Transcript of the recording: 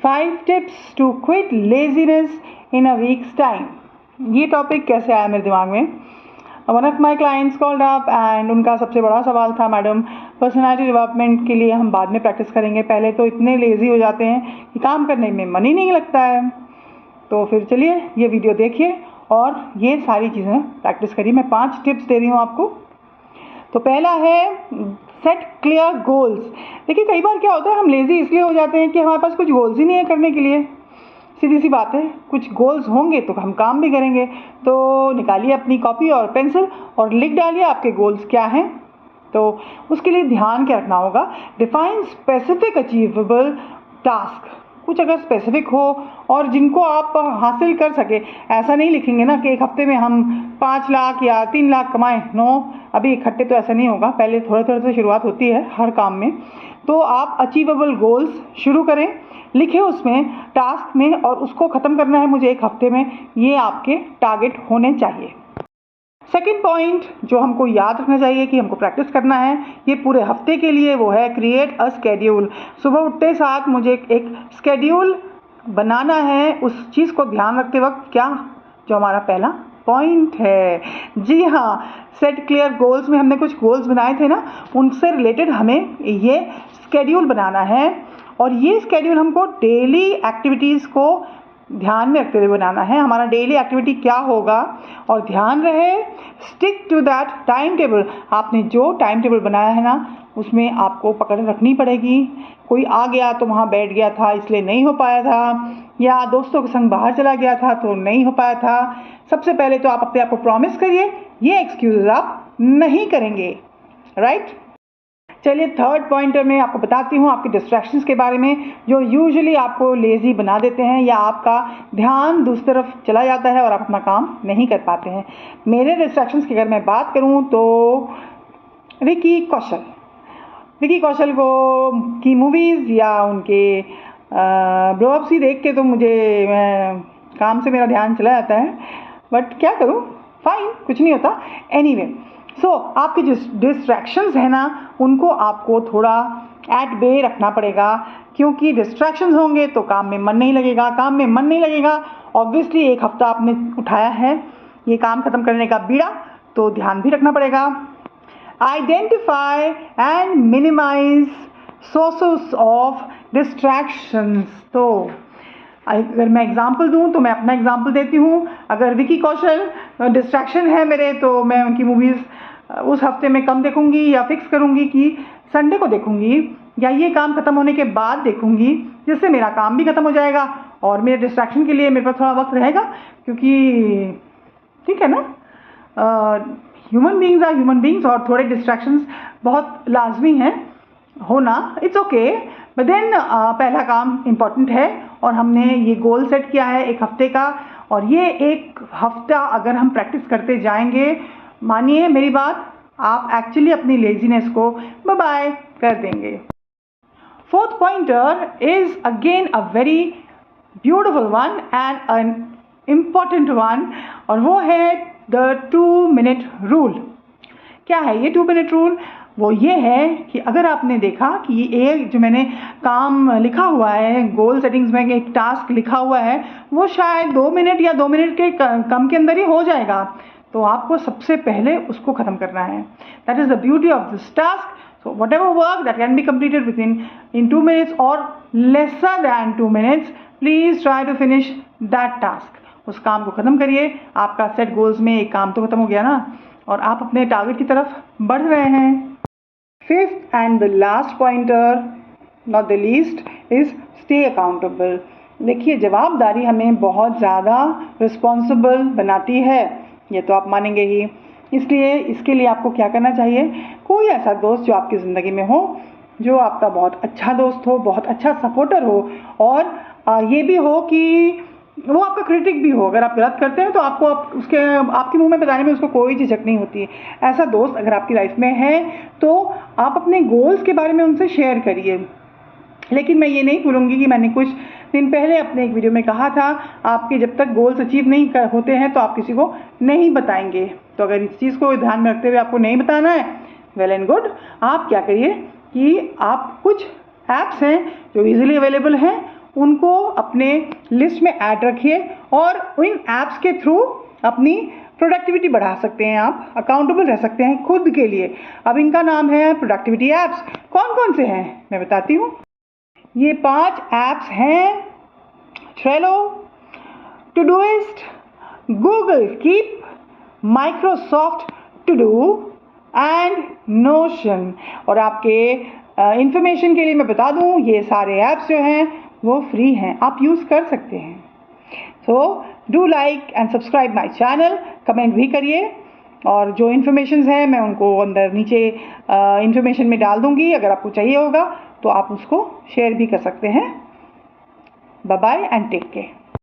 5 tips to quit laziness in a weeks time. ये topic कैसे आया मेरे दिमाग में? One of my clients called up and उनका सबसे बड़ा सवाल था, मैडम पर्सनालिटी डेवलपमेंट के लिए हम बाद में प्रैक्टिस करेंगे, पहले तो इतने लेज़ी हो जाते हैं कि काम करने में मन ही नहीं लगता है। तो फिर चलिए ये वीडियो देखिए और ये सारी चीज़ें प्रैक्टिस करिए। मैं 5 टिप्स दे रही हूँ आपको। तो पहला है सेट क्लियर गोल्स। देखिए कई बार क्या होता है, हम लेज़ी इसलिए हो जाते हैं कि हमारे पास कुछ गोल्स ही नहीं है करने के लिए। सीधी सी बात है, कुछ गोल्स होंगे तो हम काम भी करेंगे। तो निकालिए अपनी कॉपी और पेंसिल और लिख डालिए आपके गोल्स क्या हैं। तो उसके लिए ध्यान क्या रखना होगा, डिफाइन स्पेसिफिक अचीवेबल टास्क। कुछ अगर स्पेसिफिक हो और जिनको आप हासिल कर सके। ऐसा नहीं लिखेंगे ना कि एक हफ्ते में हम 5 लाख या 3 लाख कमाएं। नो, अभी इकट्ठे तो ऐसा नहीं होगा, पहले थोड़े थोड़े से शुरुआत होती है हर काम में। तो आप अचीवेबल गोल्स शुरू करें, लिखे उसमें टास्क में, और उसको ख़त्म करना है मुझे 1 हफ्ते में। ये आपके टारगेट होने चाहिए। सेकेंड पॉइंट जो हमको याद रखना चाहिए कि हमको प्रैक्टिस करना है ये पूरे हफ्ते के लिए, वो है क्रिएट अ स्केड्यूल। सुबह उठते साथ मुझे एक स्केड्यूल बनाना है। उस चीज़ को ध्यान रखते वक्त क्या, जो हमारा पहला पॉइंट है, जी हाँ, सेट क्लियर गोल्स में हमने कुछ गोल्स बनाए थे ना, उनसे रिलेटेड हमें ये स्केड्यूल बनाना है। और ये स्केड्यूल हमको डेली एक्टिविटीज़ को ध्यान में रखते हुए बनाना है। हमारा डेली एक्टिविटी क्या होगा, और ध्यान रहे stick to that time table. आपने जो टाइम टेबल बनाया है ना, उसमें आपको पकड़ रखनी पड़ेगी। कोई आ गया तो वहाँ बैठ गया था इसलिए नहीं हो पाया था, या दोस्तों के संग बाहर चला गया था तो नहीं हो पाया था। सबसे पहले तो आप अपने आप को प्रॉमिस करिए ये एक्सक्यूज़ आप नहीं करेंगे, राइट? चलिए थर्ड पॉइंटर में आपको बताती हूँ आपके डिस्ट्रैक्शंस के बारे में, जो यूजुअली आपको लेज़ी बना देते हैं या आपका ध्यान दूसरी तरफ चला जाता है और आप अपना काम नहीं कर पाते हैं। मेरे डिस्ट्रैक्शंस की अगर मैं बात करूँ तो विकी कौशल को की मूवीज़ या उनके ब्लोअप्स ही देख के तो मुझे काम से मेरा ध्यान चला जाता है। बट क्या करूँ, फाइन, कुछ नहीं होता। एनीवे, सो आपके जो डिस्ट्रैक्शंस है ना, उनको आपको थोड़ा एट बे रखना पड़ेगा, क्योंकि डिस्ट्रैक्शंस होंगे तो काम में मन नहीं लगेगा। काम में मन नहीं लगेगा, ऑब्वियसली 1 हफ्ता आपने उठाया है ये काम ख़त्म करने का बीड़ा, तो ध्यान भी रखना पड़ेगा। Identify and minimize sources of distractions. तो अगर मैं एग्जाम्पल दूं तो मैं अपना एग्जाम्पल देती हूँ। अगर विकी कौशल डिस्ट्रैक्शन है मेरे, तो मैं उनकी मूवीज़ उस हफ्ते में कम देखूंगी, या फिक्स करूंगी कि संडे को देखूंगी, या ये काम खत्म होने के बाद देखूंगी, जिससे मेरा काम भी खत्म हो जाएगा और मेरे डिस्ट्रैक्शन के लिए मेरे पास थोड़ा वक्त रहेगा। क्योंकि ठीक है ना, human beings are human beings, और थोड़े डिस्ट्रैक्शंस बहुत लाजमी हैं होना, इट्स ओके। बट देन पहला काम इम्पॉर्टेंट है, और हमने ये गोल सेट किया है 1 हफ्ते का, और ये 1 हफ्ता अगर हम प्रैक्टिस करते जाएंगे, मानिए मेरी बात, आप एक्चुअली अपनी लेजीनेस को बाय बाय कर देंगे। Fourth pointer is again a very beautiful one and an important one, और वो है द 2 मिनट रूल। क्या है ये 2 मिनट रूल? वो ये है कि अगर आपने देखा कि ये जो मैंने काम लिखा हुआ है, गोल सेटिंग्स में एक टास्क लिखा हुआ है, वो शायद 2 मिनट या 2 मिनट के कम के अंदर ही हो जाएगा, तो आपको सबसे पहले उसको ख़त्म करना है। That is the beauty of this task. So whatever work that can be completed within 2 minutes और lesser than 2 minutes, please try to finish that task. उस काम को ख़त्म करिए। आपका सेट गोल्स में एक काम तो ख़त्म हो गया ना, और आप अपने टारगेट की तरफ बढ़ रहे हैं। Fifth and the last pointer, not the least, is stay accountable. देखिए जवाबदारी हमें बहुत ज़्यादा रिस्पॉन्सिबल बनाती है, ये तो आप मानेंगे ही। इसलिए इसके लिए आपको क्या करना चाहिए, कोई ऐसा दोस्त जो आपकी ज़िंदगी में हो, जो आपका बहुत अच्छा दोस्त हो, बहुत अच्छा सपोर्टर हो, और ये भी हो कि वो आपका क्रिटिक भी हो। अगर आप गलत करते हैं तो आपको उसके आपके मुंह में बताने में उसको कोई झिझक नहीं होती है। ऐसा दोस्त अगर आपकी लाइफ में है तो आप अपने गोल्स के बारे में उनसे शेयर करिए। लेकिन मैं ये नहीं भूलूंगी कि मैंने कुछ दिन पहले अपने एक वीडियो में कहा था, आपके जब तक गोल्स अचीव नहीं होते हैं तो आप किसी को नहीं बताएंगे। तो अगर इस चीज़ को ध्यान में रखते हुए आपको नहीं बताना है, वेल एंड गुड। आप क्या करिए कि आप कुछ ऐप्स हैं जो इजीली अवेलेबल हैं, उनको अपने लिस्ट में ऐड रखिए और इन ऐप्स के थ्रू अपनी प्रोडक्टिविटी बढ़ा सकते हैं। आप अकाउंटेबल रह सकते हैं खुद के लिए। अब इनका नाम है प्रोडक्टिविटी ऐप्स। कौन कौन से हैं मैं बताती हूँ। ये 5 ऐप्स हैं: Trello, Todoist, Google Keep, Microsoft To Do and Notion. और आपके इंफॉर्मेशन के लिए मैं बता दूं, ये सारे ऐप्स जो हैं वो फ्री हैं, आप यूज़ कर सकते हैं। So do like and subscribe my channel, comment भी करिए और जो इन्फॉर्मेशन हैं मैं उनको अंदर नीचे इन्फॉर्मेशन में डाल दूंगी। अगर आपको चाहिए होगा तो आप उसको शेयर भी कर सकते हैं। Bye bye and take care.